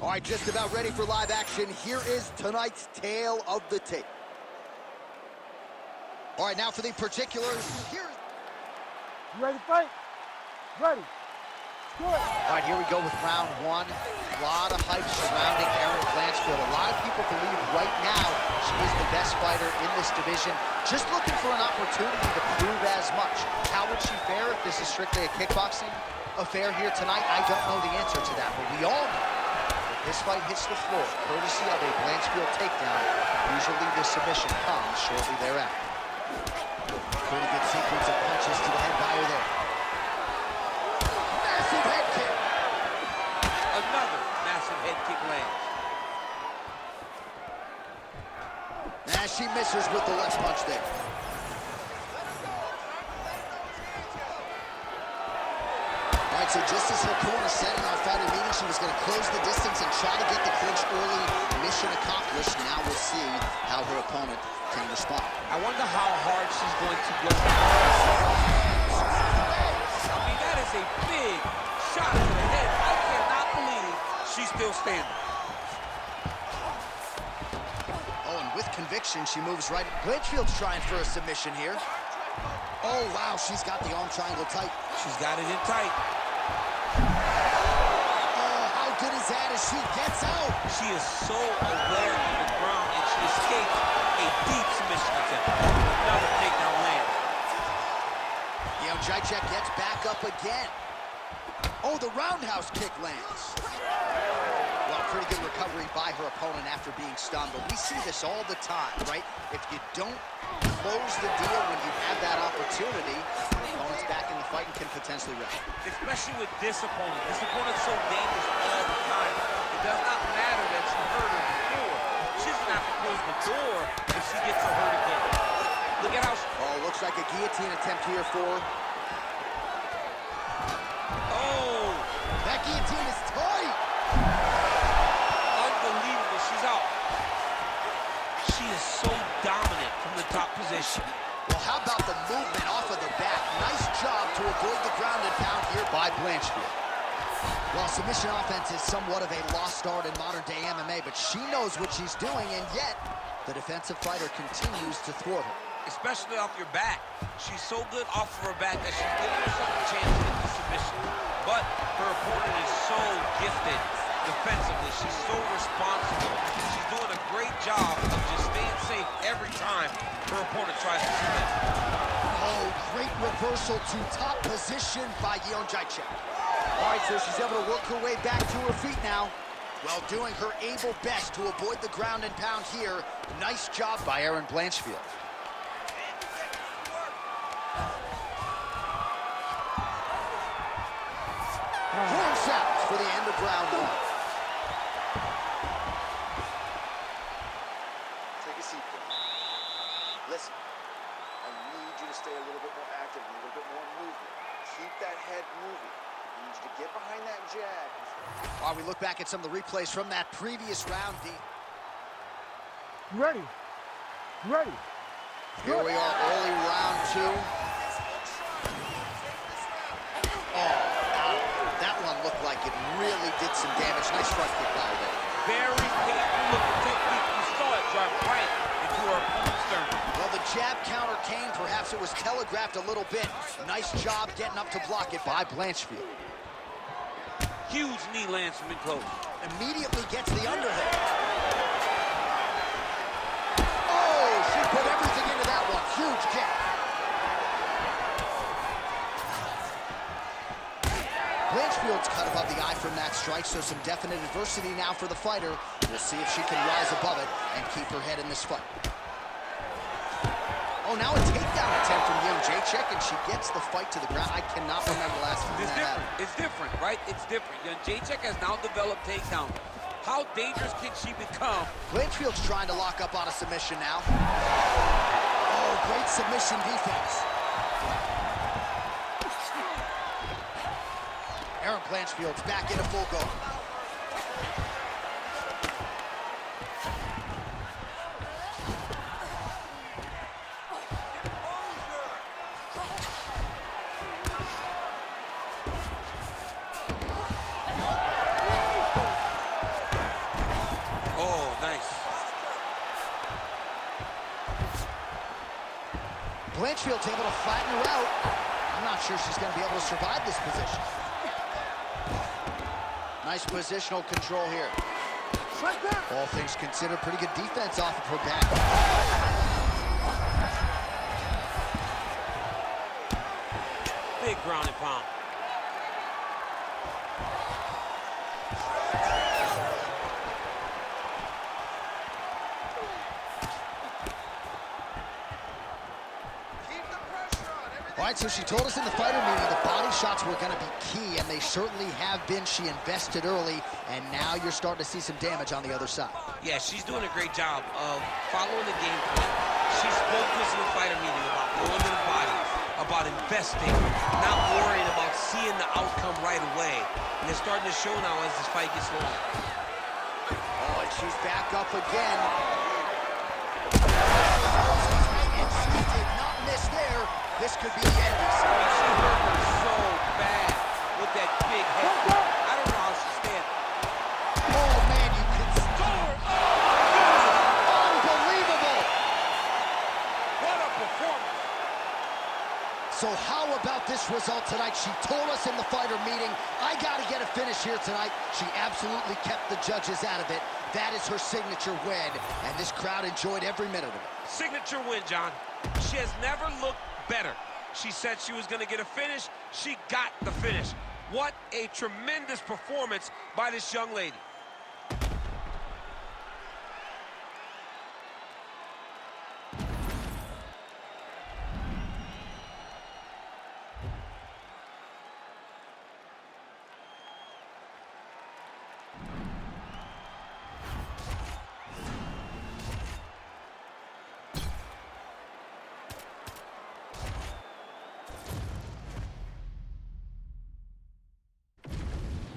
All right, just about ready for live action. Here is tonight's tale of the tape. All right, now for the particulars. Here's... You ready to fight? Ready. Good. All right, here we go with round one. A lot of hype surrounding Erin Blanchfield. A lot of people believe right now she is the best fighter in this division. Just looking for an opportunity to prove as much. How would she fare if this is strictly a kickboxing affair here tonight? I don't know the answer to that, but we all know if this fight hits the floor, courtesy of a Blanchfield takedown, usually the submission comes shortly thereafter. Pretty good sequence of punches to the head by her there. Massive head kick. Another massive head kick lands. As she misses with the left punch there. All right, so just as her corner said in our fighter meeting, she was going to close the distance and try to get the clinch early. Mission accomplished. Now we'll see how her opponent can respond. I wonder how hard she's going to go. I mean, that is a big shot to the head. I cannot believe she's still standing. Oh, and with conviction, she moves right. Blanchfield's trying for a submission here. Oh, wow, she's got the arm triangle tight. She's got it in tight. Oh, how good is that as she gets out? She is so aware of the ground, and she escapes a deep submission attempt. Another takedown land. Jacek gets back up again. Oh, the roundhouse kick lands. Well, pretty good recovery by her opponent after being stunned, but we see this all the time, right? If you don't close the deal when you have that opportunity, the opponent's back in the fight and can potentially wreck. Especially with this opponent. This opponent's so dangerous all the time. It does not matter that she hurt her before. She doesn't have to close the door if she gets her hurt again. Look at how she... Oh, looks like a guillotine attempt here for her. Oh! That guillotine is tight! Unbelievable, she's out. She is so dominant from the top position. Well, how about the movement off of the back? Nice job to avoid the ground and pound here by Blanchfield. Well, submission offense is somewhat of a lost art in modern-day MMA, but she knows what she's doing, and yet the defensive fighter continues to thwart her. Especially off your back. She's so good off of her back that she's giving herself a chance to get the submission. But her opponent is so gifted defensively. She's so responsible. She's doing a great job of just staying safe every time her opponent tries to submit. Oh, great reversal to top position by Jacek. All right, so she's able to work her way back to her feet now. Well, doing her able best to avoid the ground and pound here. Nice job by Erin Blanchfield. Horn sounds for the end of round one. Take a seat, please. Listen, I need you to stay a little bit more active, a little bit more movement. Keep that head moving. I need you to get behind that jab. While we look back at some of the replays from that previous round, You ready? You ready? Here we are, early round two. Oh, that one looked like it really did some damage. Nice front kick by her there. Very painful looking technique. You saw it drive right into her opponent's sternum. Well, the jab counter came. Perhaps it was telegraphed a little bit. Nice job getting up to block it by Blanchfield. Huge knee lands from in close. Immediately gets the underhook. Oh, she put everything into that one. Huge kick. Blanchfield's cut above the eye from that strike, so some definite adversity now for the fighter. We'll see if she can rise above it and keep her head in this fight. Oh, now a takedown attempt from Jacek, and she gets the fight to the ground. I cannot remember last time that happened. It's different, right? It's different. Jacek has now developed takedown. How dangerous can she become? Blanchfield's trying to lock up on a submission now. Oh, great submission defense. Erin Blanchfield's back into full go. Blanchfield's able to flatten her out. I'm not sure she's going to be able to survive this position. Nice positional control here. Right there. All things considered, pretty good defense off of her back. Big ground and pound. All right, so she told us in the fighter meeting the body shots were going to be key, and they certainly have been. She invested early, and now you're starting to see some damage on the other side. Yeah, she's doing a great job of following the game plan. She spoke to us in the fighter meeting about going to the body, about investing, not worrying about seeing the outcome right away. And it's starting to show now as this fight gets long. Oh, and she's back up again. And she did not miss there. This could be the end. She hurt her so bad with that big head. I don't know how she's standing. Oh, man, you can score. Unbelievable. What a performance. So how about this result tonight? She told us in the fighter meeting, I got to get a finish here tonight. She absolutely kept the judges out of it. That is her signature win, and this crowd enjoyed every minute of it. Signature win, John. She has never looked better. She said she was going to get a finish. She got the finish. What a tremendous performance by this young lady.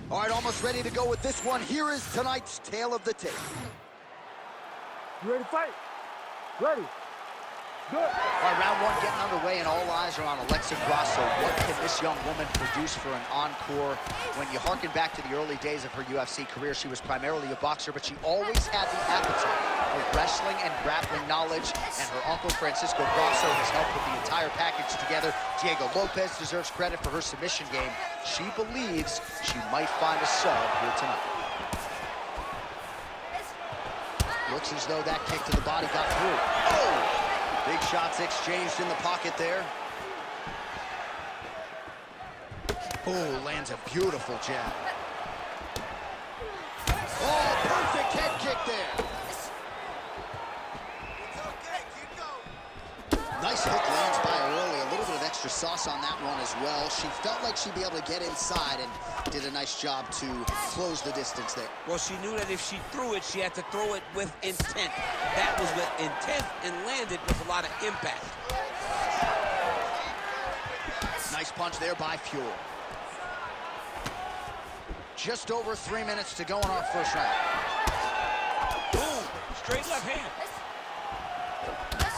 All right, almost ready to go with this one. Here is tonight's tale of the tape. You ready to fight? Ready. Good. All right, round one getting underway, and all eyes are on Alexa Grasso. What can this young woman produce for an encore? When you harken back to the early days of her UFC career, she was primarily a boxer, but she always had the appetite for wrestling and grappling knowledge, and her uncle, Francisco Grasso, has helped put the entire package together. Diego Lopez deserves credit for her submission game. She believes she might find a sub here tonight. Looks as though that kick to the body got through. Oh! Big shots exchanged in the pocket there. Oh, lands a beautiful jab. Oh, perfect head kick there. Nice hook lands by her early. A little bit of extra sauce on that one as well. She felt like she'd be able to get inside and did a nice job to close the distance there. Well, she knew that if she threw it, she had to throw it with intent. That was with intent and landed with a lot of impact. Nice punch there by Fuel. Just over 3 minutes to go in our first round. Boom, straight left hand.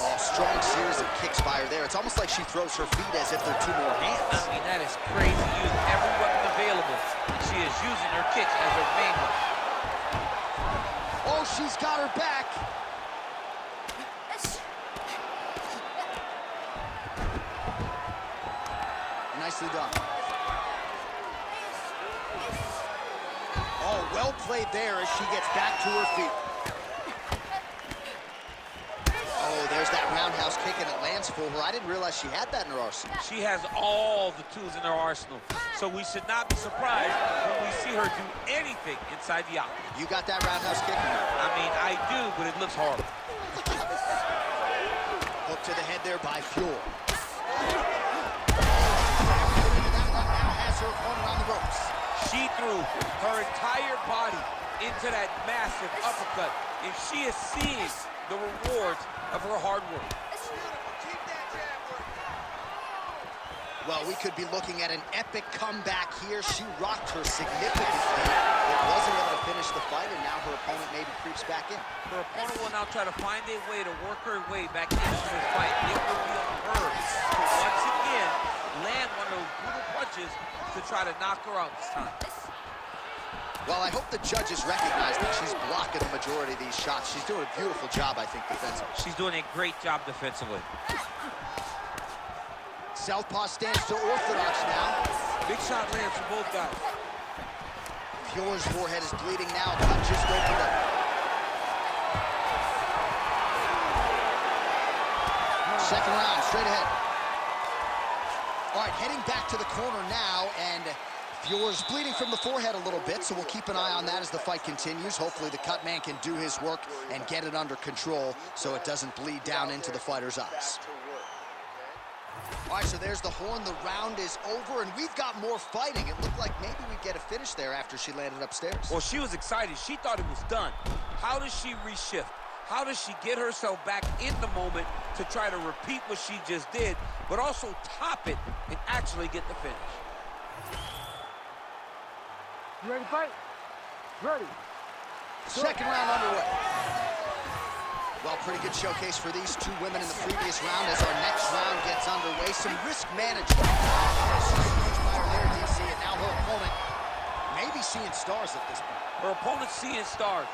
Oh, strong series of kicks by her there. It's almost like she throws her feet as if they're two more hands. I mean, that is crazy. Using every weapon available. She is using her kicks as her main weapon. Oh, she's got her back. Nicely done. Oh, well played there as she gets back to her feet. Oh, there's that roundhouse kick, and it lands for her. I didn't realize she had that in her arsenal. She has all the tools in her arsenal, so we should not be surprised when we see her do anything inside the octagon. You got that roundhouse kick? I mean, I do, but it looks horrible. Hook to the head there by Fuel. Now has her opponent on the ropes. She threw her entire body into that massive uppercut, and she is seeing the rewards of her hard work. Well, we could be looking at an epic comeback here. She rocked her significantly, but wasn't able to finish the fight, and now her opponent maybe creeps back in. Her opponent will now try to find a way to work her way back into the fight. It will be on her to once again land one of those brutal punches to try to knock her out this time. Well, I hope the judges recognize that she's blocking the majority of these shots. She's doing a beautiful job, I think, defensively. She's doing a great job defensively. Southpaw stance to orthodox now. Big shot lands for both guys. Fjore's forehead is bleeding now. Cut just opened up. Second round, straight ahead. All right, heading back to the corner now, and Fjore's bleeding from the forehead a little bit, so we'll keep an eye on that as the fight continues. Hopefully the cut man can do his work and get it under control so it doesn't bleed down into the fighter's eyes. All right, so there's the horn. The round is over, and we've got more fighting. It looked like maybe we'd get a finish there after she landed upstairs. Well, she was excited. She thought it was done. How does she reshift? How does she get herself back in the moment to try to repeat what she just did, but also top it and actually get the finish? You ready to fight? Ready. Second round underway. Well, pretty good showcase for these two women in the previous round as our next round gets underway. Some risk management. There, DC, and now her opponent maybe seeing stars at this point. Her opponent's seeing stars.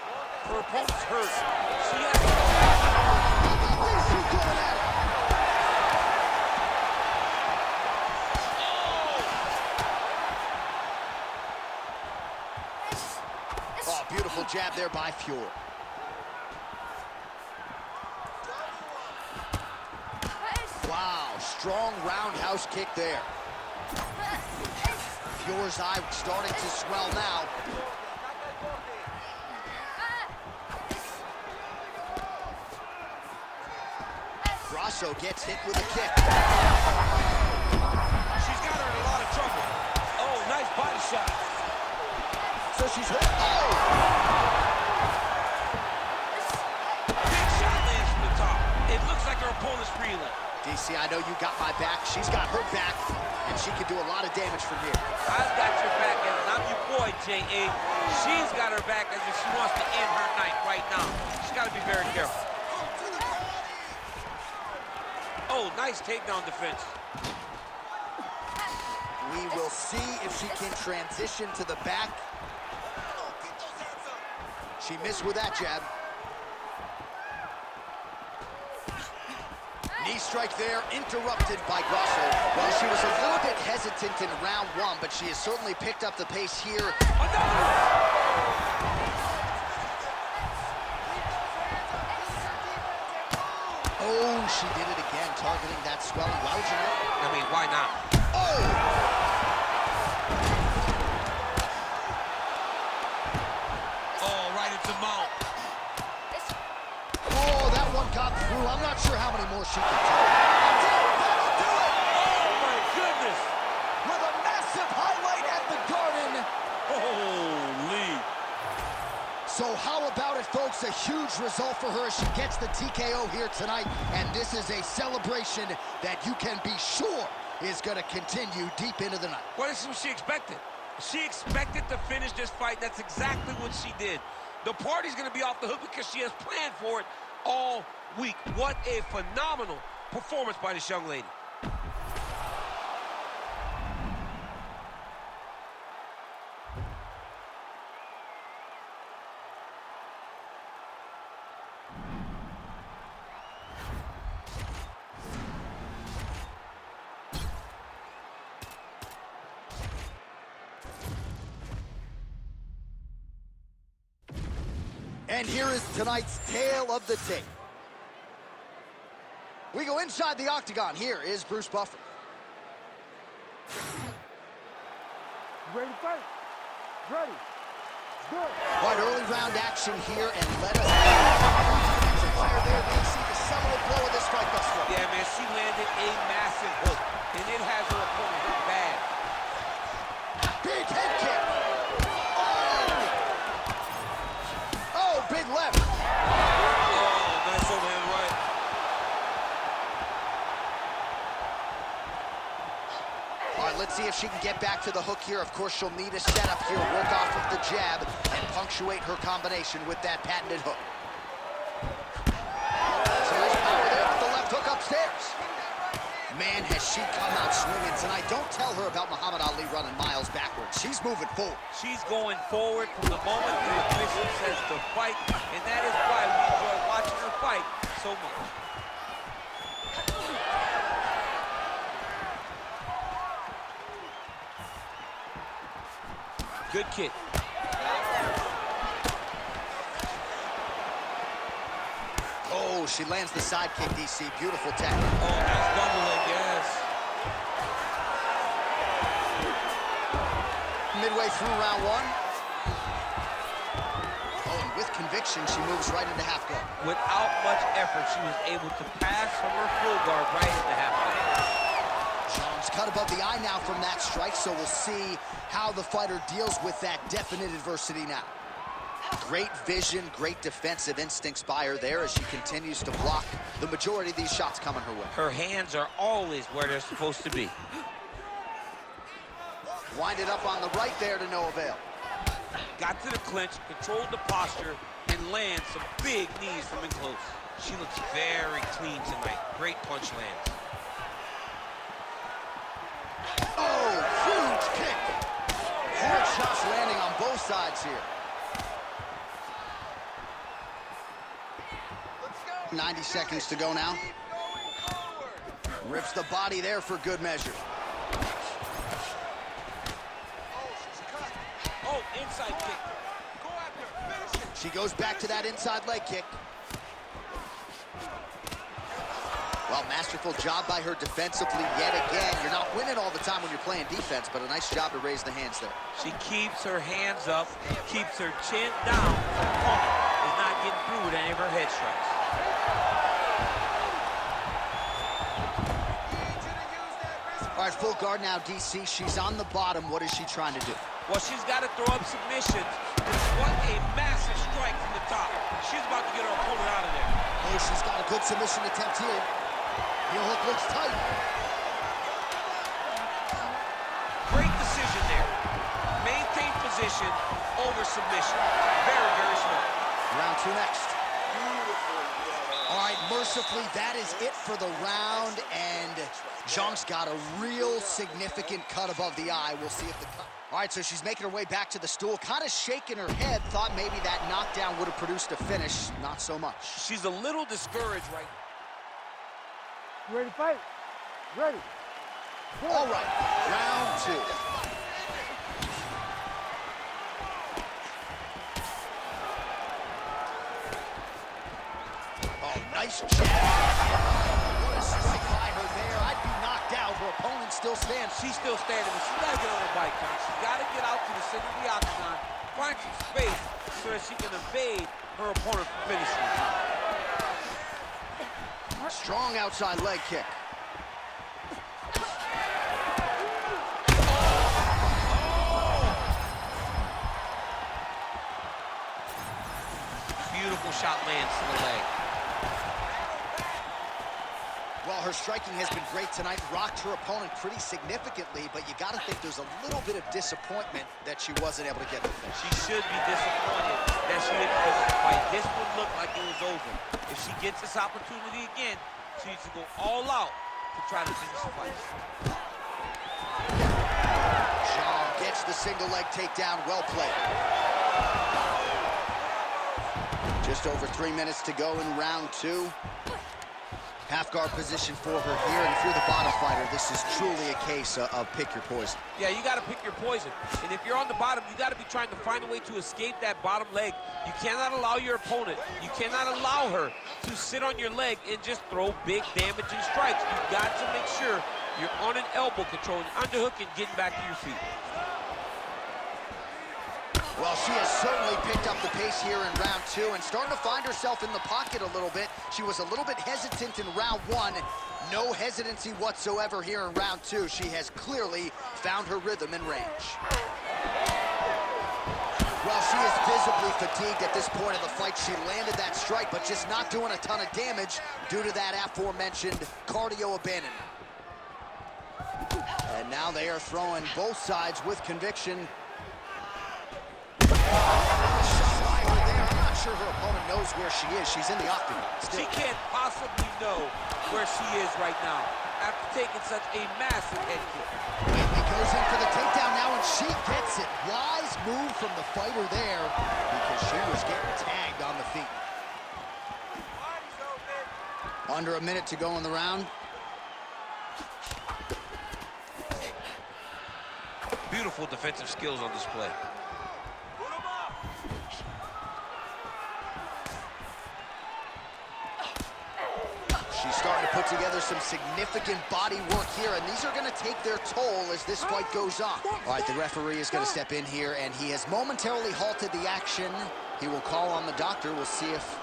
Her opponent's hurt. She has Oh, beautiful jab there by Fjord. Wow, strong roundhouse kick there. Fjore's eye starting to swell now. Grasso gets hit with a kick. She's got her in a lot of trouble. Oh, nice body shot. So she's hit. Oh! Big shot lands from the top. It looks like her opponent's reeling. DC, I know you got my back. She's got her back, and she can do a lot of damage from here. I've got your back, and I'm your boy, J.A. She's got her back as if she wants to end her night right now. She's got to be very careful. Oh, nice takedown defense. We will see if she can transition to the back. She missed with that jab. Knee strike there, interrupted by Grasso. Well, she was a little bit hesitant in round one, but she has certainly picked up the pace here. Oh, she did it again, targeting that swelling. Why would you know? I mean, why not? Oh! Oh, right into mount. Oh, that one got through. I'm not sure how many more she can take. That'll do it! Oh, my goodness! With a massive highlight at the Garden. Holy. So how about it, folks? A huge result for her. She gets the TKO here tonight, and this is a celebration that you can be sure is going to continue deep into the night. Well, this is what she expected. She expected to finish this fight. That's exactly what she did. The party's going to be off the hook because she has planned for it all week. What a phenomenal performance by this young lady. And here is tonight's tale of the tape. We go inside the octagon. Here is Bruce Buffer. You ready to fight? Ready. Good. All right, early round action here, and let us fire there. They see the seminal blow of this fight thus far. Yeah, man, she landed a massive hook, and it has her opponent hurt bad. Big head kick. Oh, big left. Oh, nice overhand right. All right, let's see if she can get back to the hook here. Of course, she'll need a setup here, work off of the jab, and punctuate her combination with that patented hook. So there's power there with the left hook upstairs. Man, has she come out swinging tonight. Don't tell her about Muhammad Ali running miles backwards. She's moving forward. She's going forward from the moment the official says to fight, and that is why we enjoy watching her fight so much. Good kick. Oh, she lands the side kick, DC. Beautiful tackle. Oh, nice double leg, yes. Midway through round one. Oh, and with conviction, she moves right into half guard. Without much effort, she was able to pass from her full guard right into half guard. Jones cut above the eye now from that strike, so we'll see how the fighter deals with that definite adversity now. Great vision, great defensive instincts by her there as she continues to block the majority of these shots coming her way. Her hands are always where they're supposed to be. Winded up on the right there to no avail. Got to the clinch, controlled the posture, and lands some big knees from in close. She looks very clean tonight. Great punch lands. Oh, huge kick. Hard shots landing on both sides here. 90 seconds to go now. Rips the body there for good measure. Oh, inside kick. Go after, finish it. She goes back to that inside leg kick. Well, masterful job by her defensively yet again. You're not winning all the time when you're playing defense, but a nice job to raise the hands there. She keeps her hands up, keeps her chin down. Her opponent is not getting through with any of her head strikes. All right, full guard now, DC. She's on the bottom. What is she trying to do? Well, she's got to throw up submissions. What a massive strike from the top. She's about to get her opponent out of there. Oh, she's got a good submission attempt here. Heel hook looks tight. Great decision there. Maintain position over submission. Very, very smart. Round two next. All right, mercifully, that is it for the round, and Zhang's got a real significant cut above the eye. We'll see if the cut... All right, so she's making her way back to the stool, kind of shaking her head, thought maybe that knockdown would have produced a finish. Not so much. She's a little discouraged right now. You ready to fight? Ready. Go. All right, round two. Oh, nice jab. What a strike by her there. I'd be knocked out. Her opponent still stands. She's still standing, but she's got to get on her bike, John. She's got to get out to the center of the octagon, find some space so that she can evade her opponent from finishing. Strong outside leg kick. Beautiful shot lands to the leg. Well, her striking has been great tonight, rocked her opponent pretty significantly, but you got to think there's a little bit of disappointment that she wasn't able to get the finish. She should be disappointed that she didn't finish the fight. This one looked like it was over. If she gets this opportunity again, she needs to go all out to try to finish the fight. Zhang gets the single leg takedown, well played. Just over 3 minutes to go in round two. Half guard position for her here, and if you're the bottom fighter, this is truly a case of pick your poison. Yeah, you got to pick your poison. And if you're on the bottom, you got to be trying to find a way to escape that bottom leg. You cannot allow your opponent, you cannot allow her to sit on your leg and just throw big damaging strikes. You've got to make sure you're on an elbow, controlling the underhook and getting back to your feet. Well, she has certainly picked up the pace here in round two and starting to find herself in the pocket a little bit. She was a little bit hesitant in round one. No hesitancy whatsoever here in round two. She has clearly found her rhythm and range. Well, she is visibly fatigued at this point of the fight. She landed that strike, but just not doing a ton of damage due to that aforementioned cardio abandonment. And now they are throwing both sides with conviction. I'm not sure her opponent knows where she is. She's in the octagon still. She can't possibly know where she is right now after taking such a massive head kick. Whitley goes in for the takedown now, and she gets it. Wise move from the fighter there because she was getting tagged on the feet. Under a minute to go in the round. Beautiful defensive skills on display. She's starting to put together some significant body work here, and these are going to take their toll as this fight goes on. All right, the referee is going to step in here, and he has momentarily halted the action. He will call on the doctor. We'll see if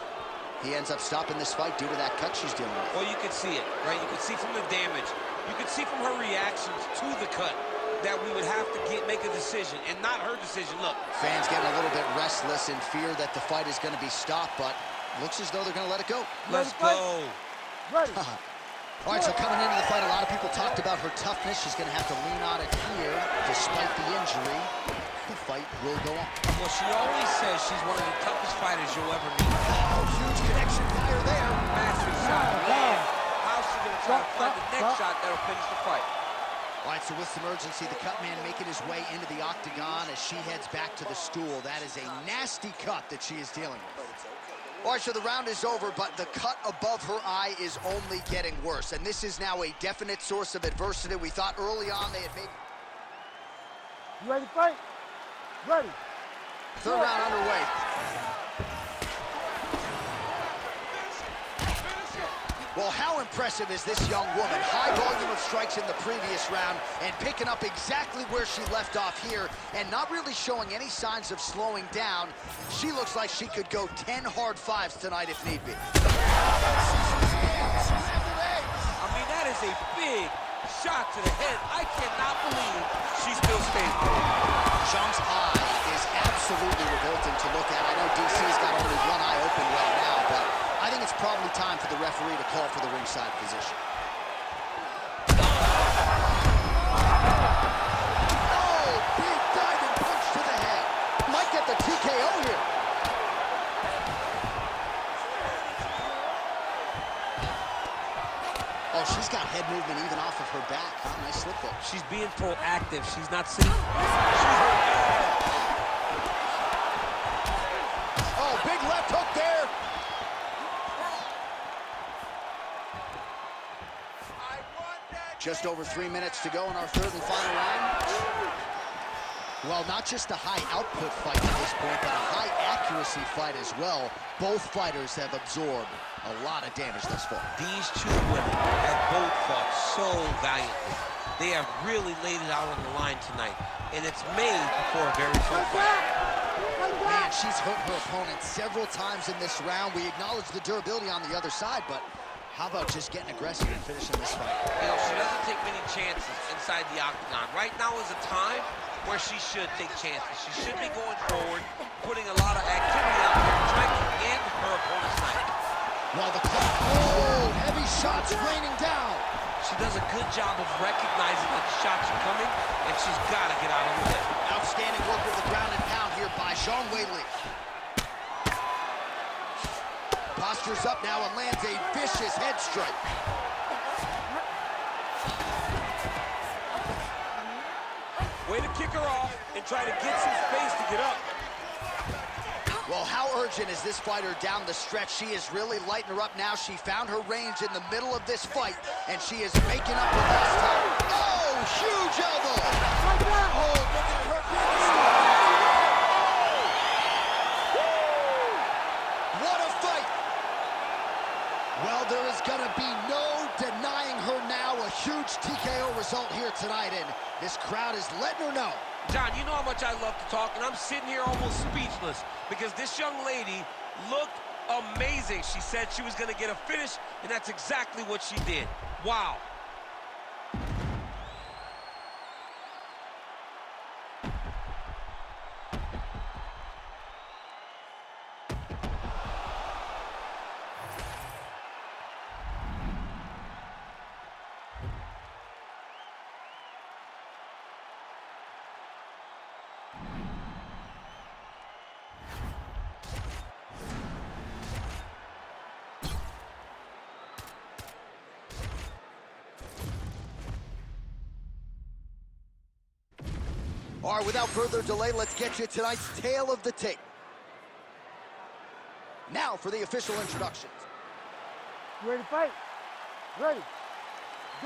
he ends up stopping this fight due to that cut she's dealing with. Well, you can see it, right? You can see from the damage. You can see from her reactions to the cut that we would have to make a decision, and not her decision. Look. Fans getting a little bit restless in fear that the fight is going to be stopped, but looks as though they're going to let it go. Let's go. Ready. All right, so coming into the fight, a lot of people talked about her toughness. She's going to have to lean on it here, despite the injury. The fight will go on. Well, she always says she's one of the toughest fighters you'll ever meet. Oh, huge connection fire there. Massive shot. Man, how's she going to try to find the next shot that'll finish the fight? All right, so with some urgency, the cut man making his way into the octagon as she heads back to the stool. That is a nasty cut that she is dealing with. All right, so the round is over, but the cut above her eye is only getting worse. And this is now a definite source of adversity. We thought early on they had made... You ready to fight? Ready. Third round underway. Well, how impressive is this young woman? High volume of strikes in the previous round and picking up exactly where she left off here and not really showing any signs of slowing down. She looks like she could go 10 hard fives tonight if need be. I mean, that is a big shot to the head. I cannot believe she's still staying there. Zhang's eye is absolutely revolting to look at. I know DC's got only one eye open right now, but I think it's probably time for the referee to call for the ringside position. Oh, big diving punch to the head. Might get the TKO here. Oh, she's got head movement even off of her back. Huh? Nice slip there. She's being proactive. She's not sitting. Oh, big left hook there. Just over 3 minutes to go in our third and final round. Well, not just a high output fight at this point, but a high accuracy fight as well. Both fighters have absorbed a lot of damage thus far. These two women have both fought so valiantly. They have really laid it out on the line tonight, and it's made for a very fun fight. Man, she's hurt her opponent several times in this round. We acknowledge the durability on the other side, but how about just getting aggressive and finishing this fight? You know, she doesn't take many chances inside the octagon. Right now is a time where she should take chances. She should be going forward, putting a lot of activity out there, trying to end her opponent's night. While the clock, oh, heavy shots raining down. She does a good job of recognizing that the shots are coming, and she's got to get out of the way. Outstanding work with the ground and pound here by Zhang Weili. Postures up now and lands a vicious head strike. Way to kick her off and try to get some space to get up. Well, how urgent is this fighter down the stretch? She is really lighting her up now. She found her range in the middle of this fight, and she is making up for last time. Oh, huge elbow! Oh, making it hurt. What a fight! Well, there is going to be no denying her now. A huge TKO result here tonight, and this crowd is letting her know. John, you know how much I love to talk, and I'm sitting here almost speechless because this young lady looked amazing. She said she was going to get a finish, and that's exactly what she did. Wow. All right, without further delay, let's get you tonight's tale of the tape. Now for the official introductions. You ready to fight? Ready.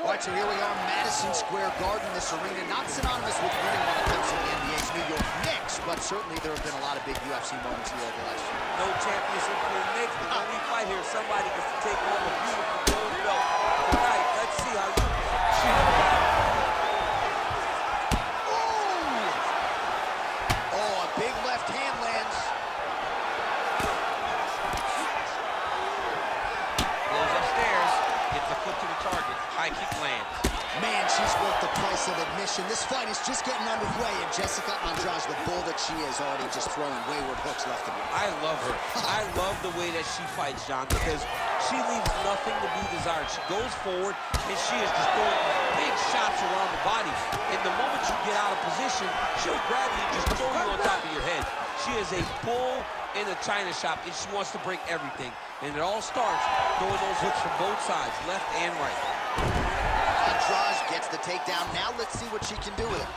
All right, so here we are, Madison Square Garden, this arena, not synonymous with winning when it comes to the NBA's New York Knicks, but certainly there have been a lot of big UFC moments here over the last year. No championship for the Knicks, but when we fight here, somebody gets to take home a beautiful gold belt Man, she's worth the price of admission. This fight is just getting underway, and Jessica Andrade, the bull that she is, already just throwing wayward hooks left and right. I love her. I love the way that she fights, John, because she leaves nothing to be desired. She goes forward, and she is just throwing big shots around the body. And the moment you get out of position, she'll grab you and just throw you on top of your head. She is a bull in a china shop, and she wants to break everything. And it all starts throwing those hooks from both sides, left and right. Andrade gets the takedown. Now let's see what she can do with it.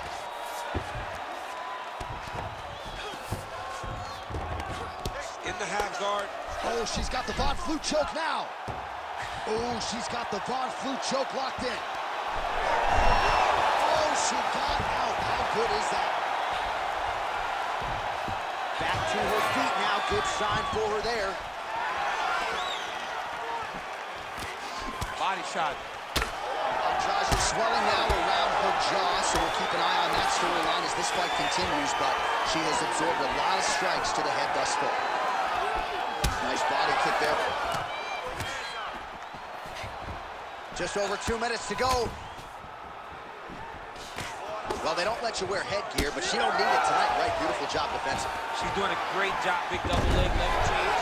In the half guard. Oh, she's got the Von Flue choke now. Oh, she's got the Von Flue choke locked in. Oh, she got out. How good is that? Back to her feet now. Good sign for her there. Body shot. Andrade is swelling now around her jaw, so we'll keep an eye on that storyline as this fight continues, but she has absorbed a lot of strikes to the head thus far. Nice body kick there. Just over 2 minutes to go. Well, they don't let you wear headgear, but she don't need it tonight, right? Beautiful job defensive. She's doing a great job. Big double leg, level change.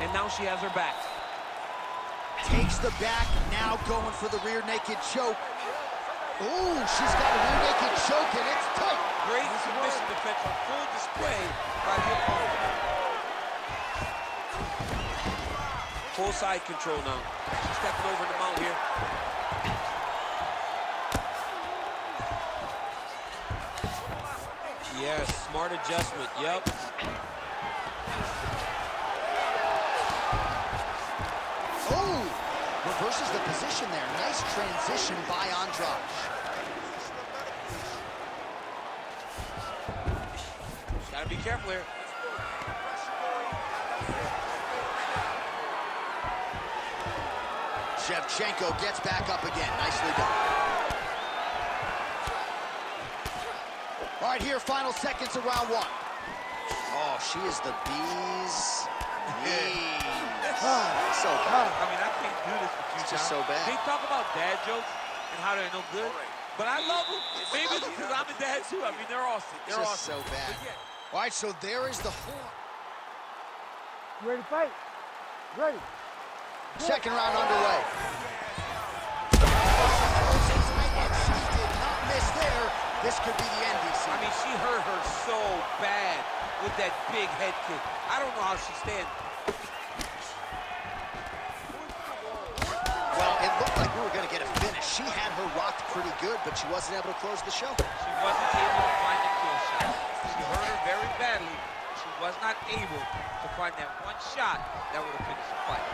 And now she has her back. Takes the back, now going for the rear naked choke. Ooh, she's got a rear naked choke, and it's tight. Great submission defense on full display by the opponent. Full side control now. She's stepping over the mount here. Yes, smart adjustment, yep. Oh, reverses the position there. Nice transition by Andrade. Gotta be careful here. Shevchenko gets back up again. Nicely done. All right, here, final seconds of round one. Oh, she is the bee's knees. So I bad. mean, I can't do this with you, It's just John. so bad. They talk about dad jokes and how they're no good, but I love them. Maybe it's because I'm a dad too. I mean, they're awesome. They're Just awesome. so bad. But yeah. All right, so there is the horn. You ready to fight? Ready. Second round underway. And she did not miss there. This could be the end, DC. I mean, she hurt her so bad with that big head kick. I don't know how she stands. Well, it looked like we were going to get a finish. She had her rocked pretty good, but she wasn't able to close the show. She wasn't able to find the kill shot. She hurt her very badly. She was not able to find that one shot that would have finished the fight.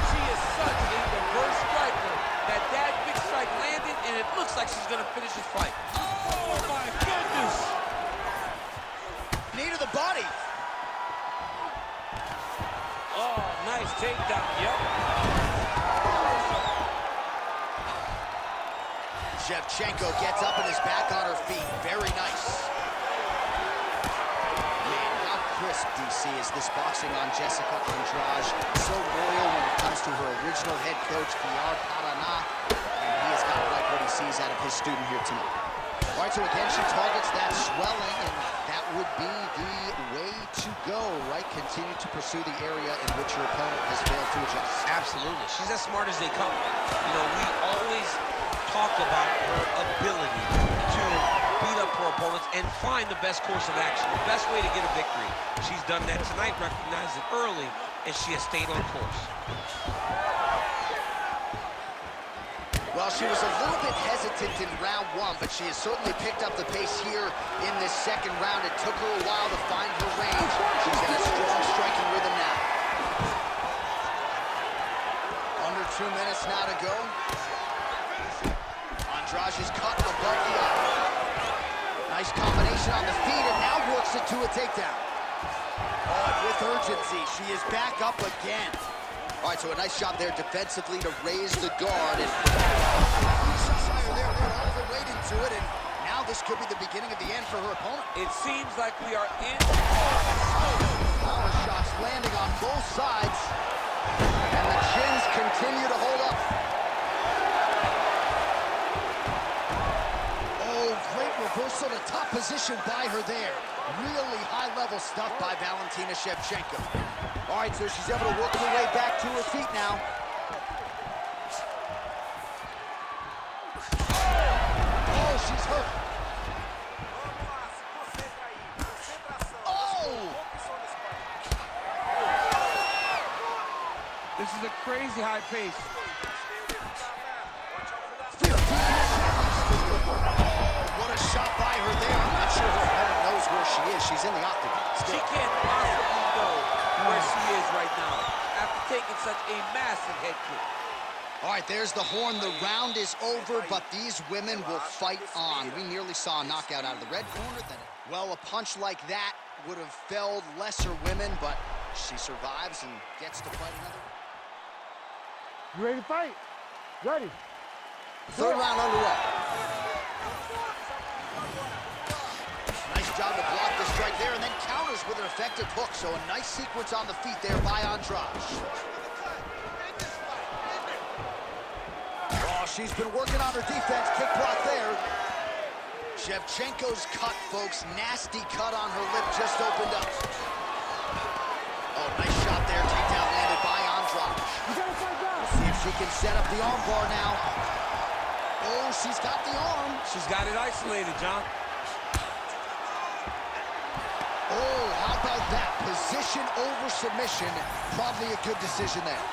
She is such a diverse striker that big strike landed, and it looks like she's going to finish this fight. Oh, my goodness. Knee to the body. Oh, nice takedown. Yep. Shevchenko gets up and is back on her feet. Very nice. Man, how crisp, DC, is this boxing on Jessica Andrade. So loyal when it comes to her original head coach, Pierre Parana. And he has got right what he sees out of his student here tonight. All right, so again, she targets that swelling, and that would be the way to go, right? Continue to pursue the area in which your opponent has failed to adjust. Absolutely. She's as smart as they come. You know, we always talk about her ability to beat up her opponents and find the best course of action, the best way to get a victory. She's done that tonight, recognized it early, and she has stayed on course. Well, she was a little bit hesitant in round one, but she has certainly picked up the pace here in this second round. It took her a while to find her range. She's in a strong striking rhythm now. Under 2 minutes now to go. Andrade is cut above the eye. Nice combination on the feet, and now works it to a takedown. Oh, and with urgency, she is back up again. All right, so a nice job there defensively to raise the guard. And they're overweighted to it, and now this could be the beginning of the end for her opponent. It seems like we are in. Power stuff by Valentina Shevchenko. All right, so she's able to work her way back to her feet now. Oh, she's hurt. Oh! This is a crazy high pace. What a shot by her there. I'm not sure her opponent knows where she is. She's in the octagon. She can't possibly know where she is right now after taking such a massive head kick. All right, there's the horn. The round is over, but these women will fight on. We nearly saw a knockout out of the red corner. Well, a punch like that would have felled lesser women, but she survives and gets to fight another. You ready to fight? Ready. Third round underway. Nice job to block the strike there and then counters with an effective hook. So a nice sequence on the feet there by Andrade. Oh, she's been working on her defense. Kick block there. Shevchenko's cut, folks. Nasty cut on her lip just opened up. Oh, nice shot there. Takedown landed by Andrade. You gotta fight down. See if she can set up the arm bar now. Oh, she's got the arm. She's got it isolated, John. Oh, how about that? Position over submission. Probably a good decision there.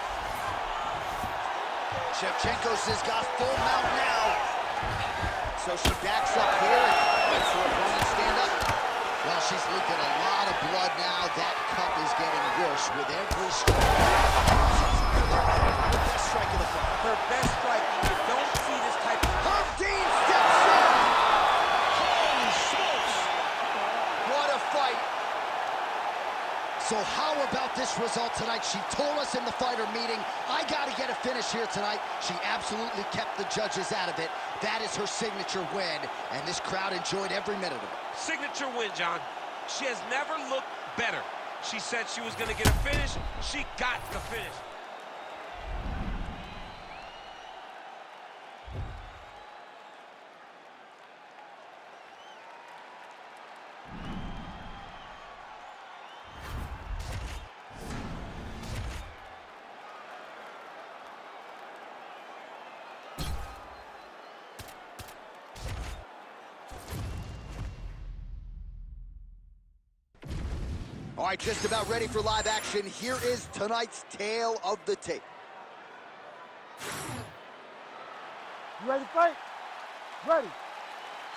Shevchenko's has got full mount now. So she backs up here and lets her opponent stand up. Well, she's leaking a lot of blood now. That cut is getting worse with every strike. The best strike of the fight. Her best strike. You don't see this type of... Herb Dean steps in! Holy smokes! What a fight! So how about this result tonight? She told us in the fighter meeting, I got to get a finish here tonight. She absolutely kept the judges out of it. That is her signature win, and this crowd enjoyed every minute of it. Signature win, John. She has never looked better. She said she was going to get a finish. She got the finish. All right, just about ready for live action. Here is tonight's tale of the tape. You ready to fight? Ready.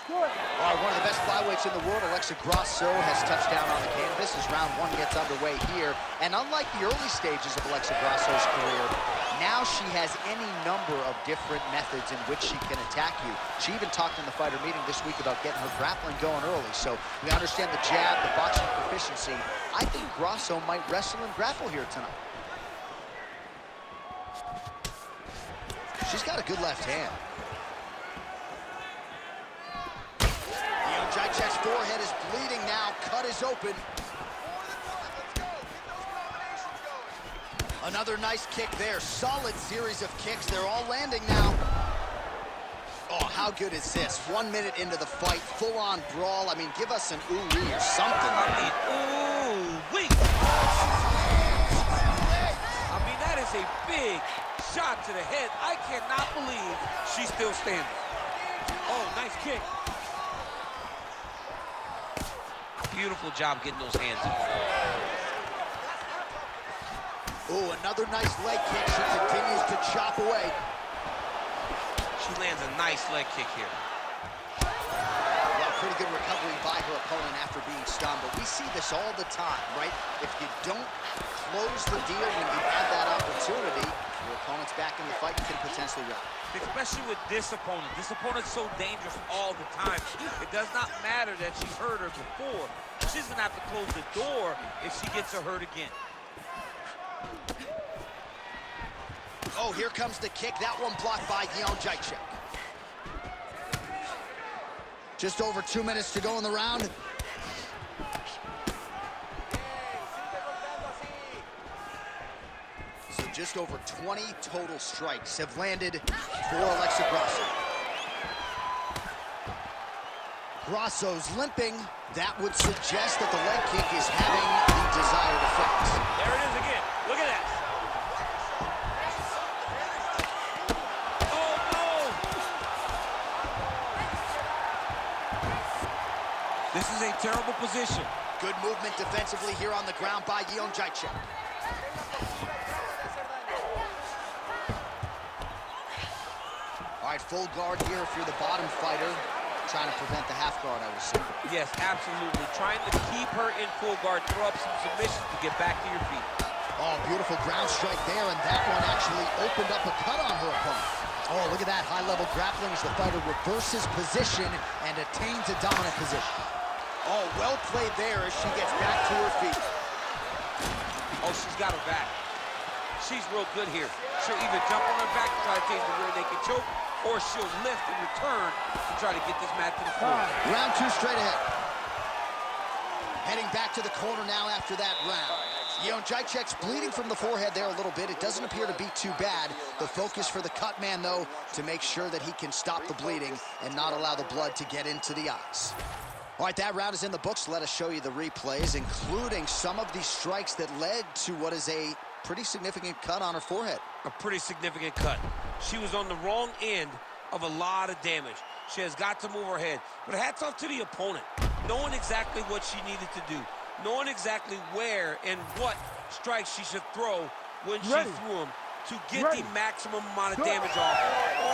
Do it. All right, one of the best flyweights in the world, Alexa Grasso, has touched down on the canvas as round one gets underway here. And unlike the early stages of Alexa Grasso's career, now she has any number of different methods in which she can attack you. She even talked in the fighter meeting this week about getting her grappling going early. So we understand the jab, the boxing proficiency. I think Grasso might wrestle and grapple here tonight. She's got a good left hand. Jacek's forehead is bleeding now. Cut is open. Another nice kick there. Solid series of kicks. They're all landing now. Oh, how good is this? 1 minute into the fight, full-on brawl. I mean, give us an ooh-wee or something. Ooh-wee. I mean, that is a big shot to the head. I cannot believe she's still standing. Oh, nice kick. Beautiful job getting those hands in. Oh, another nice leg kick. She continues to chop away. She lands a nice leg kick here. Well, pretty good recovery by her opponent after being stunned, but we see this all the time, right? If you don't close the deal when you have that opportunity, your opponent's back in the fight and can potentially win. Especially with this opponent. This opponent's so dangerous all the time. It does not matter that she hurt her before. She's gonna have to close the door if she gets her hurt again. Oh, here comes the kick. That one blocked by Jacek. Just over 2 minutes to go in the round. So just over 20 total strikes have landed for Alexa Grasso. Grasso's limping. That would suggest that the leg kick is having the desired effect. There it is again. Look at that. Oh, no! This is a terrible position. Good movement defensively here on the ground by Jędrzejczyk. All right, full guard here if you're the bottom fighter. Trying to prevent the half guard, I would assume. Yes, absolutely. Trying to keep her in full guard, throw up some submissions to get back to your feet. Oh, beautiful ground strike there, and that one actually opened up a cut on her opponent. Oh, look at that high-level grappling as the fighter reverses position and attains a dominant position. Oh, well played there as she gets back to her feet. Oh, she's got her back. She's real good here. She'll either jump on her back and try to take the rear naked choke, or she'll lift and return to try to get this mat to the floor. Round two straight ahead. Heading back to the corner now after that round. Jędrzejczyk's bleeding from the forehead there a little bit. It doesn't appear to be too bad. The focus for the cut man, though, to make sure that he can stop the bleeding and not allow the blood to get into the eyes. All right, that round is in the books. Let us show you the replays, including some of the strikes that led to what is a pretty significant cut on her forehead. A pretty significant cut. She was on the wrong end of a lot of damage. She has got to move her head. But hats off to the opponent, knowing exactly what she needed to do, knowing exactly where and what strikes she should throw when she threw them to get the maximum amount of damage off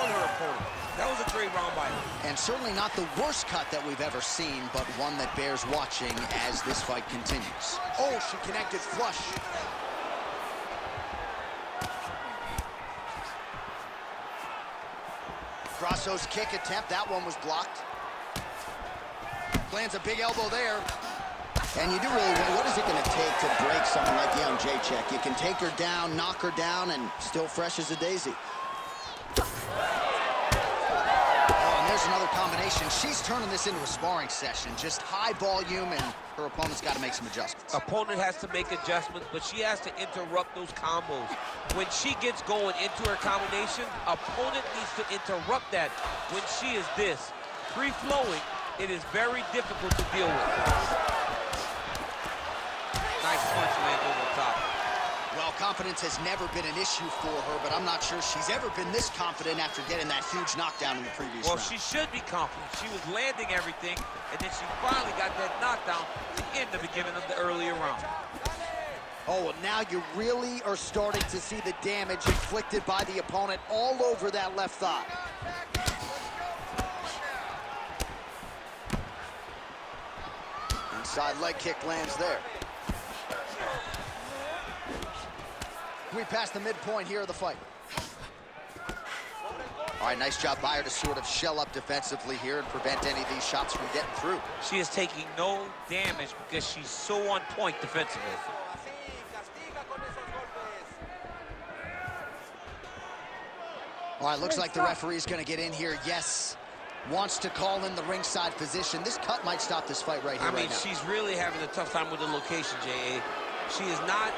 on her opponent. That was a great round by her. And certainly not the worst cut that we've ever seen, but one that bears watching as this fight continues. Oh, she connected flush. Grasso's kick attempt, that one was blocked. Lands a big elbow there. And you do really wonder, what is it going to take to break someone like Jędrzejczyk? You can take her down, knock her down, and still fresh as a daisy. Oh, and there's another combination. She's turning this into a sparring session. Just high volume, and her opponent's got to make some adjustments. Opponent has to make adjustments, but she has to interrupt those combos. When she gets going into her combination, opponent needs to interrupt that. When she is this free-flowing, it is very difficult to deal with. Nice punch lands over the top. Well, confidence has never been an issue for her, but I'm not sure she's ever been this confident after getting that huge knockdown in the previous round. Well, she should be confident. She was landing everything, and then she finally got that knockdown to end the beginning of the earlier round. Oh, and now you really are starting to see the damage inflicted by the opponent all over that left thigh. Inside leg kick lands there. We passed the midpoint here of the fight. All right, nice job by her to sort of shell up defensively here and prevent any of these shots from getting through. She is taking no damage because she's so on point defensively. All right, looks like the referee's going to get in here. Yes, wants to call in the ringside position. This cut might stop this fight right here, I mean, right now. she's really having a tough time with the location, J.A. She is not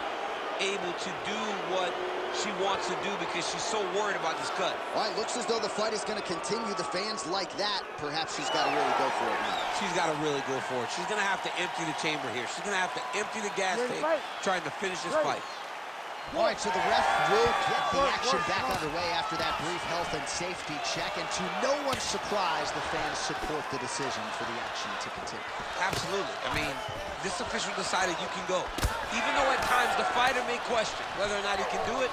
able to do what she wants to do because she's so worried about this cut. All right, looks as though the fight is going to continue. The fans like that. Perhaps she's got to really go for it now. She's got to really go for it. She's going to have to empty the chamber here. She's going to have to empty the gas tank trying to finish this fight. All right, so the ref will get the action back underway after that brief health and safety check. And to no one's surprise, the fans support the decision for the action to continue. Absolutely. I mean, this official decided you can go. Even though at times the fighter may question whether or not he can do it,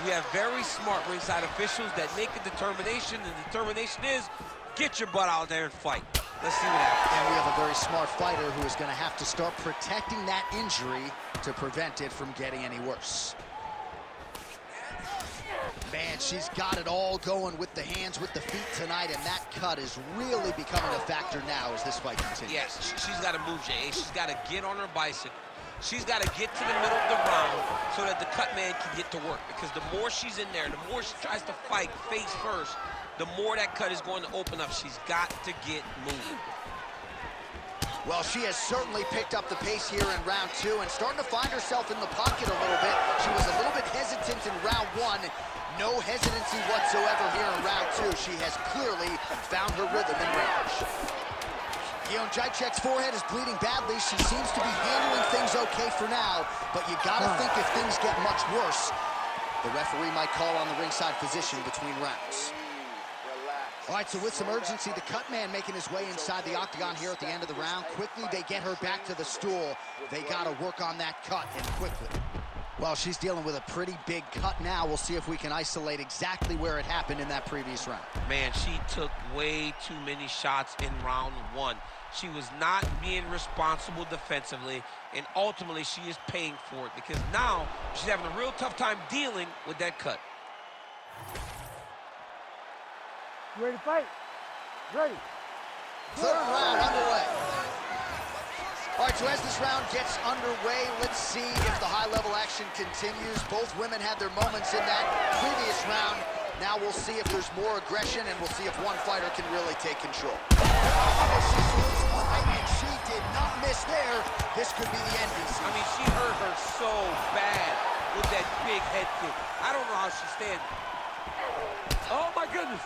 we have very smart ringside officials that make a determination. The determination is, get your butt out there and fight. Let's see what happens. And we have a very smart fighter who is going to have to start protecting that injury to prevent it from getting any worse. Man, she's got it all going with the hands, with the feet tonight, and that cut is really becoming a factor now as this fight continues. Yes, she's got to move, J.A. She's got to get on her bicycle. She's got to get to the middle of the round so that the cut man can get to work. Because the more she's in there, the more she tries to fight face first, the more that cut is going to open up. She's got to get moving. Well, she has certainly picked up the pace here in round two and starting to find herself in the pocket a little bit. She was a little bit hesitant in round one. No hesitancy whatsoever here in round two. She has clearly found her rhythm in range. Jacek's forehead is bleeding badly. She seems to be handling things okay for now, but you gotta think if things get much worse, the referee might call on the ringside physician between rounds. All right, so with some urgency, the cut man making his way inside the octagon here at the end of the round. Quickly, they get her back to the stool. They gotta work on that cut, and quickly. Well, she's dealing with a pretty big cut now. We'll see if we can isolate exactly where it happened in that previous round. Man, she took way too many shots in round one. She was not being responsible defensively, and ultimately she is paying for it because now she's having a real tough time dealing with that cut. You ready to fight? Ready. Third round underway. All right, so as this round gets underway, let's see if the high-level action continues. Both women had their moments in that previous round. Now we'll see if there's more aggression, and we'll see if one fighter can really take control. And she did not miss there. This could be the end, DC. I mean, she hurt her so bad with that big head kick. I don't know how she's standing. Oh, my goodness.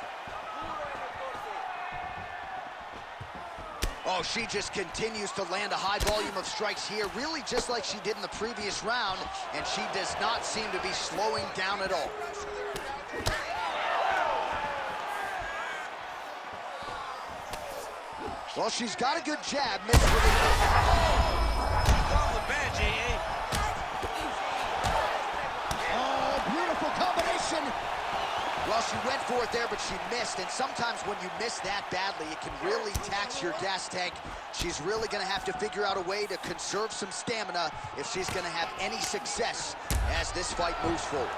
Oh, she just continues to land a high volume of strikes here, really just like she did in the previous round, and she does not seem to be slowing down at all. Well, she's got a good jab. Missed with it. Oh, beautiful combination. Well, she went for it there, but she missed, and sometimes when you miss that badly, it can really tax your gas tank. She's really going to have to figure out a way to conserve some stamina if she's going to have any success as this fight moves forward.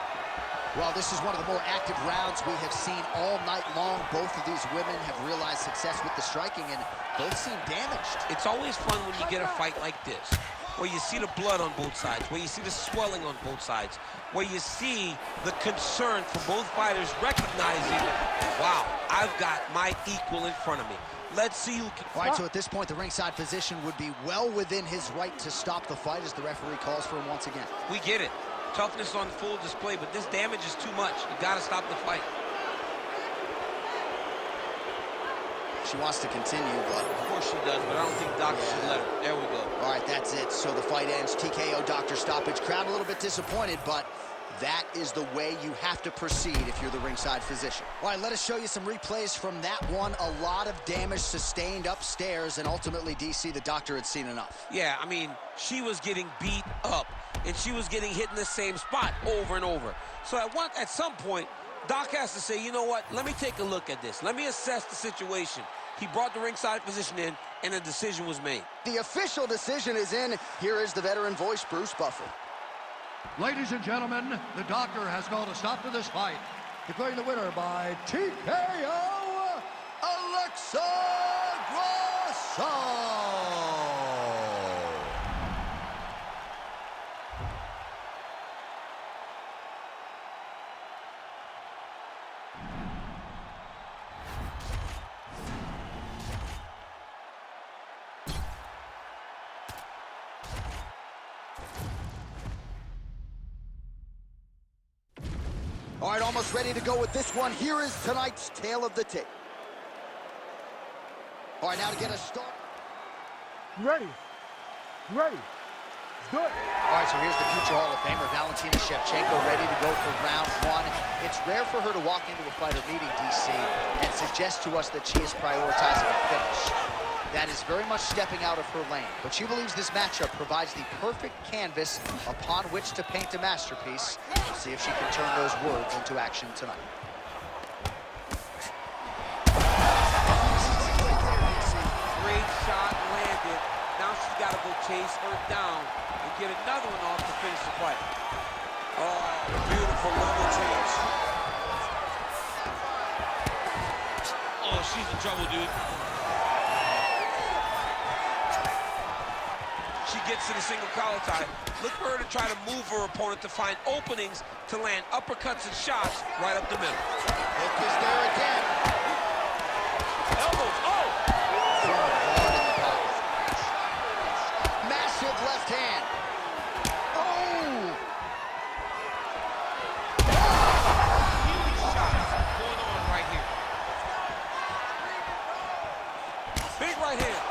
Well, this is one of the more active rounds we have seen all night long. Both of these women have realized success with the striking, and both seem damaged. It's always fun when you get a fight like this, where you see the blood on both sides, where you see the swelling on both sides, where you see the concern for both fighters recognizing, wow, I've got my equal in front of me. Let's see who can... All right, so at this point, the ringside physician would be well within his right to stop the fight as the referee calls for him once again. We get it. Toughness on full display, but this damage is too much. You gotta stop the fight. She wants to continue, but... Of course she does, but I don't think doctor should let her. There we go. All right, that's it. So the fight ends. TKO, doctor stoppage. Crowd a little bit disappointed, but that is the way you have to proceed if you're the ringside physician. All right, let us show you some replays from that one. A lot of damage sustained upstairs, and ultimately, DC, the doctor had seen enough. Yeah, I mean, she was getting beat up, and she was getting hit in the same spot over and over. So at some point, Doc has to say, you know what, let me take a look at this. Let me assess the situation. He brought the ringside physician in, and a decision was made. The official decision is in. Here is the veteran voice, Bruce Buffer. Ladies and gentlemen, the doctor has called a stop to this fight, declaring the winner by TKO, Alexa Grasso. All right, almost ready to go with this one. Here is tonight's tale of the tape. All right, now to get us started. You ready? You ready? Let's do it. All right, so here's the future Hall of Famer, Valentina Shevchenko, ready to go for round one. It's rare for her to walk into a fighter meeting, DC, and suggest to us that she is prioritizing a finish. That is very much stepping out of her lane, but she believes this matchup provides the perfect canvas upon which to paint a masterpiece. We'll see if she can turn those words into action tonight. Great shot landed. Now she's got to go chase her down and get another one off to finish the fight. Oh, beautiful level change. Oh, she's in trouble, dude. She gets to the single collar tie. Look for her to try to move her opponent to find openings to land uppercuts and shots right up the middle. Hook is there again. Elbows, oh! Hard in the pocket. Massive left hand. Oh! Huge shots going on right here. Big right hand.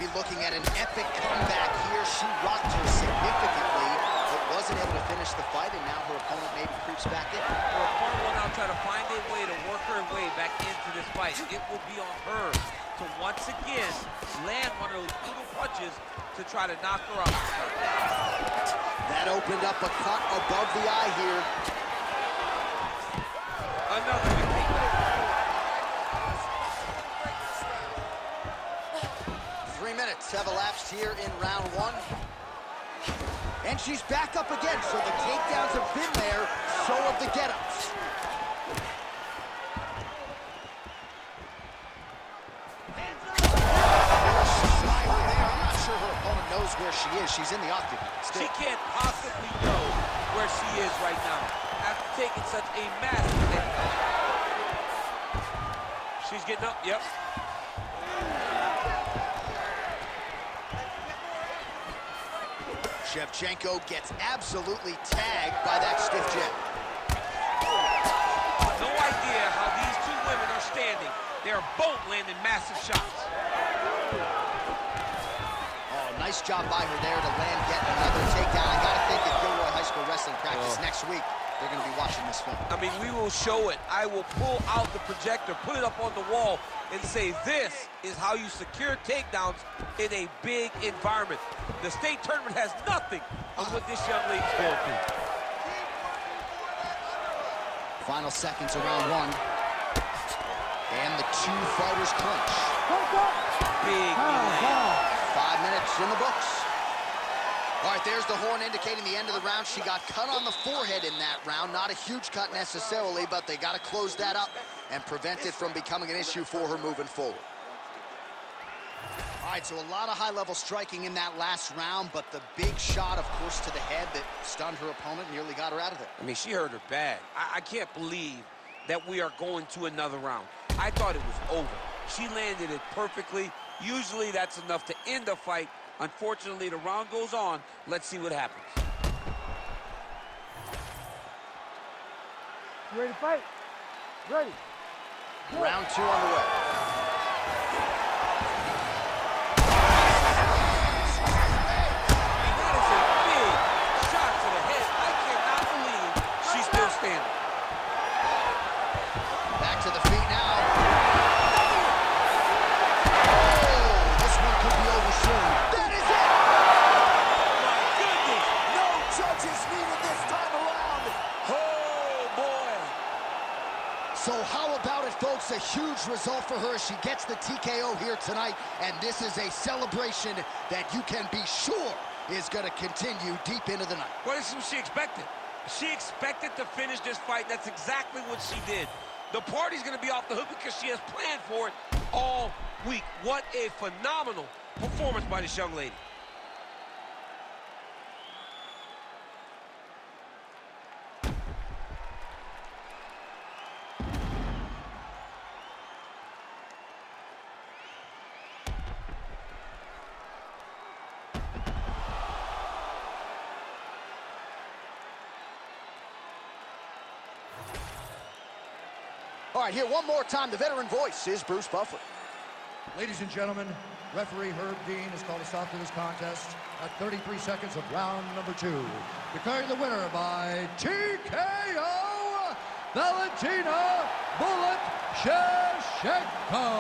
be looking at an epic comeback here. She rocked her significantly, but wasn't able to finish the fight, and now her opponent maybe creeps back in. Her opponent will now try to find a way to work her way back into this fight. It will be on her to once again land one of those brutal punches to try to knock her out. That opened up a cut above the eye here. Another big takedown. 3 minutes have elapsed here in round one. And she's back up again, so the takedowns have been there, so have the get-ups. Knows where she is. She's in the octagon. She can't possibly know where she is right now after taking such a massive hit. She's getting up, yep. Shevchenko gets absolutely tagged by that stiff jab. No idea how these two women are standing. They're both landing massive shots. Nice job by her there to land yet another takedown. I gotta think at Gilroy High School wrestling practice next week, they're gonna be watching this film. I mean, we will show it. I will pull out the projector, put it up on the wall, and say, this is how you secure takedowns in a big environment. The state tournament has nothing on what this young lady's going through. Final seconds of round one. And the two fighters clinch. Big land. 5 minutes in the books. All right, there's the horn indicating the end of the round. She got cut on the forehead in that round. Not a huge cut necessarily, but they got to close that up and prevent it from becoming an issue for her moving forward. All right, so a lot of high-level striking in that last round, but the big shot, of course, to the head that stunned her opponent, nearly got her out of there. I mean, she hurt her bad. I can't believe that we are going to another round. I thought it was over. She landed it perfectly. Usually that's enough to end the fight. Unfortunately, the round goes on. Let's see what happens. You ready to fight? Ready. Round two on the way. That is a big shot to the head. I cannot believe she's still standing. Back to the feet now. Oh, this one could be over soon. That is it! My goodness! No judges needed this time around. Oh, boy! So how about it, folks? A huge result for her. She gets the TKO here tonight, and this is a celebration that you can be sure is going to continue deep into the night. Well, this is what she expected. She expected to finish this fight. That's exactly what she did. The party's going to be off the hook because she has planned for it all week. What a phenomenal performance by this young lady. All right, here one more time. The veteran voice is Bruce Buffer. Ladies and gentlemen, referee Herb Dean has called a stop to this contest at 33 seconds of round number 2. Declaring the winner by TKO, Valentina "Bullet" Shevchenko.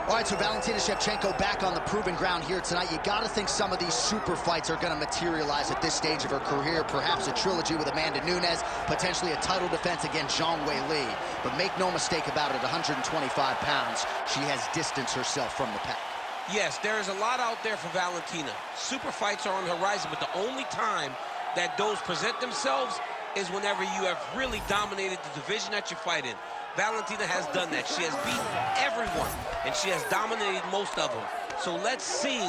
All right, so Valentina Shevchenko back on the proven ground here tonight. You got to think some of these super fights are going to materialize at this stage of her career. Perhaps a trilogy with Amanda Nunes, potentially a title defense against Zhang Weili. But make no mistake about it, at 125 pounds, she has distanced herself from the pack. Yes, there is a lot out there for Valentina. Super fights are on the horizon, but the only time that those present themselves is whenever you have really dominated the division that you fight in. Valentina has done that. She has beaten everyone, and she has dominated most of them. So let's see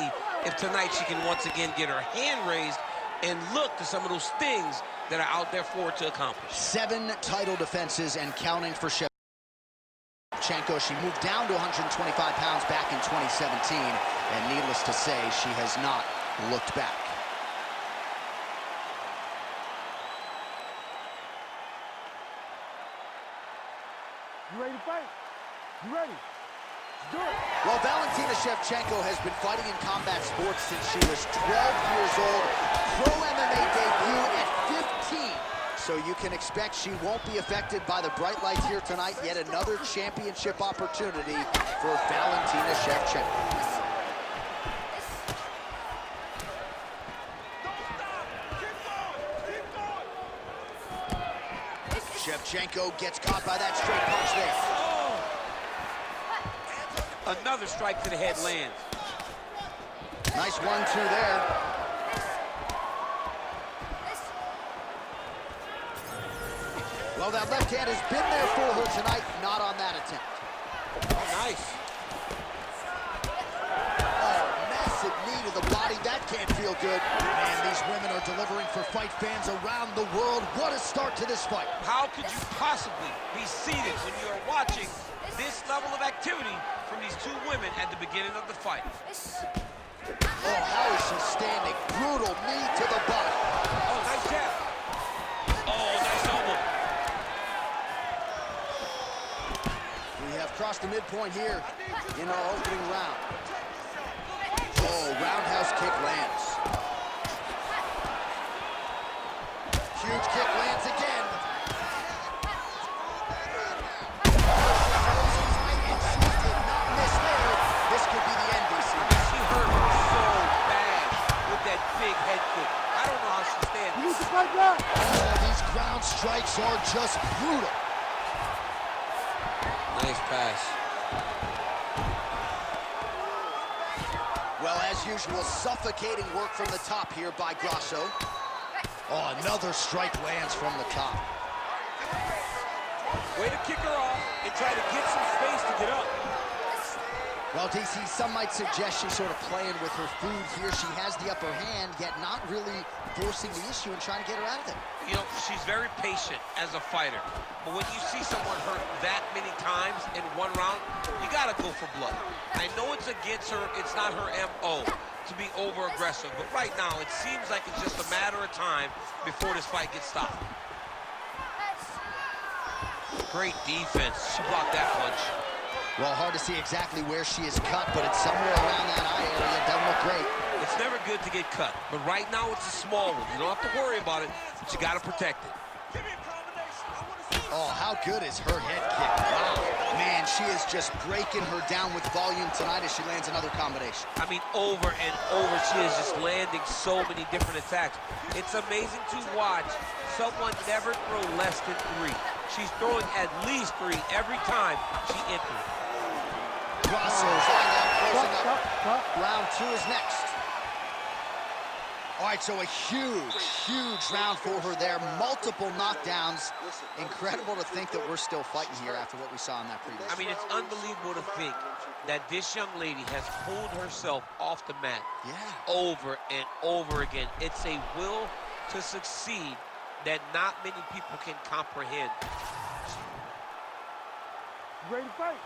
if tonight she can once again get her hand raised and look to some of those things that are out there for her to accomplish. 7 title defenses and counting for Shevchenko. She moved down to 125 pounds back in 2017, and needless to say, she has not looked back. You ready to fight? You ready? Let's do it. Well, Valentina Shevchenko has been fighting in combat sports since she was 12 years old. Pro MMA debut at 15. So you can expect she won't be affected by the bright lights here tonight. Yet another championship opportunity for Valentina Shevchenko. Shevchenko gets caught by that straight punch there. Oh. Another strike to the head lands. Nice 1-2 there. Well, that left hand has been there for her tonight, not on that attempt. Oh, nice. Oh, massive knee to the body. That can't feel good. Man, these women are delivering for fight fans around the world. What a start to this fight. How could you possibly be seated when you are watching this level of activity from these two women at the beginning of the fight? Oh, how is she standing? Brutal knee to the body. Oh, nice jab. Oh, nice elbow. We have crossed the midpoint here in our opening round. Oh, roundhouse kick lands. Huge kick lands again. And she did not miss there. This could be the end, DC. I mean, she hurt so bad with that big head kick. I don't know how she stands. You need to fight back. Oh, these ground strikes are just brutal. Nice pass. Well, as usual, suffocating work from the top here by Grasso. Oh, another strike lands from the top. Way to kick her off and try to get some space to get up. Well, DC, some might suggest she's sort of playing with her food here. She has the upper hand, yet not really forcing the issue and trying to get her out of it. You know, she's very patient as a fighter. But when you see someone hurt that many times in one round, you gotta go for blood. I know it's against her, it's not her MO to be over-aggressive, but right now it seems like it's just a matter of time before this fight gets stopped. Great defense. She blocked that punch. Well, hard to see exactly where she is cut, but it's somewhere around that eye area. It doesn't look great. It's never good to get cut, but right now it's a small one. You don't have to worry about it, but you gotta protect it. Oh, how good is her head kick? Wow. Man, she is just breaking her down with volume tonight as she lands another combination. I mean, over and over, she is just landing so many different attacks. It's amazing to watch someone never throw less than 3. She's throwing at least 3 every time she enters. Grasso's lined up, closing up. Round 2 is next. All right, so a huge, huge round for her there. Multiple knockdowns. Incredible to think that we're still fighting here after what we saw in that previous. I mean, it's unbelievable to think that this young lady has pulled herself off the mat over and over again. It's a will to succeed that not many people can comprehend. You ready to fight?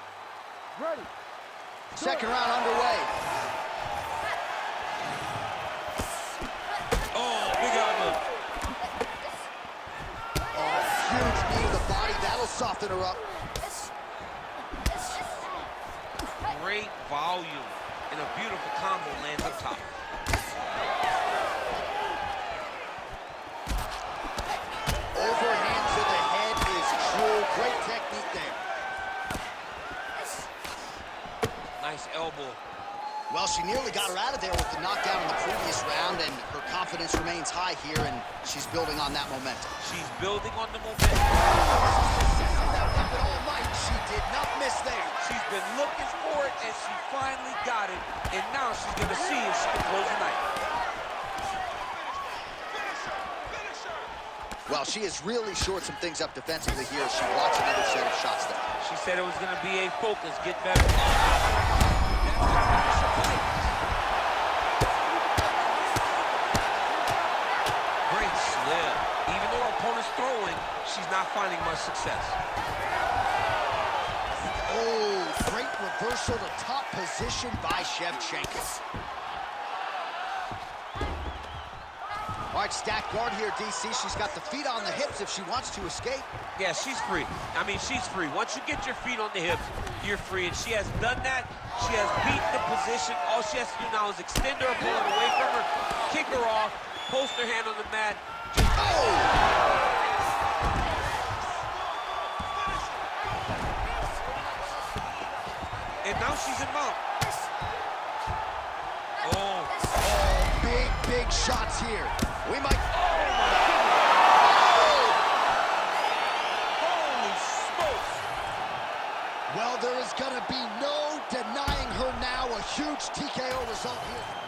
Ready. Second round underway. Oh, big elbow. Oh, huge knee to the body. That'll soften her up. Great volume and a beautiful combo lands up top. Overhand to the head is true. Great technique there. Nice elbow. Well, she nearly got her out of there with the knockdown in the previous round, and her confidence remains high here, and she's building on that momentum. She's building on the momentum. That weapon all night. She did not miss there. She's been looking for it, and she finally got it. And now she's going to see if she can close the night. Well, she has really shored some things up defensively here as she blocks another set of shots there. She said it was going to be a focus, get better. Great slip. Even though her opponent's throwing, she's not finding much success. Oh, great reversal to top position by Shevchenko. All right, stacked guard here, DC. She's got the feet on the hips if she wants to escape. Yeah, she's free. I mean, she's free. Once you get your feet on the hips, you're free. And she has done that. She has beat the position. All she has to do now is extend her opponent away from her, kick her off, post her hand on the mat. And now she's in mount. Oh, Big shots here. We might... holy smokes. Well, there is going to be no denying her now. A huge TKO result here.